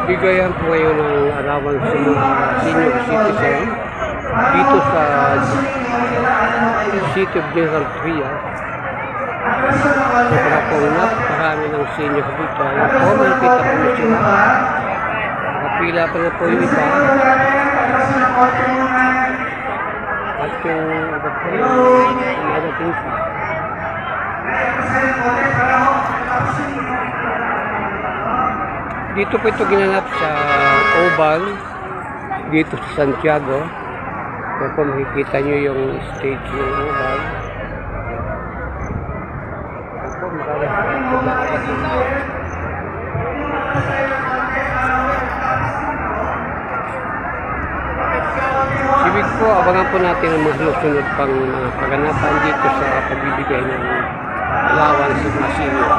Bigayan po ngayon ng allowance sa mga senior citizen dito sa City of General Trias. Sobra po napakarami ng senior dito. Ayun po, makikita po nyo sila. Nakapila pa na po yung iba. At yung iba po nadating pa. Dito po ito ginanap sa Oval, dito sa Santiago. Kaya po makikita nyo yung stage ng Oval. Kaya po Sibig po, abangan po natin ang mga susunod pang mga paganapan dito sa pagbibigay ng allowance sa mga senior.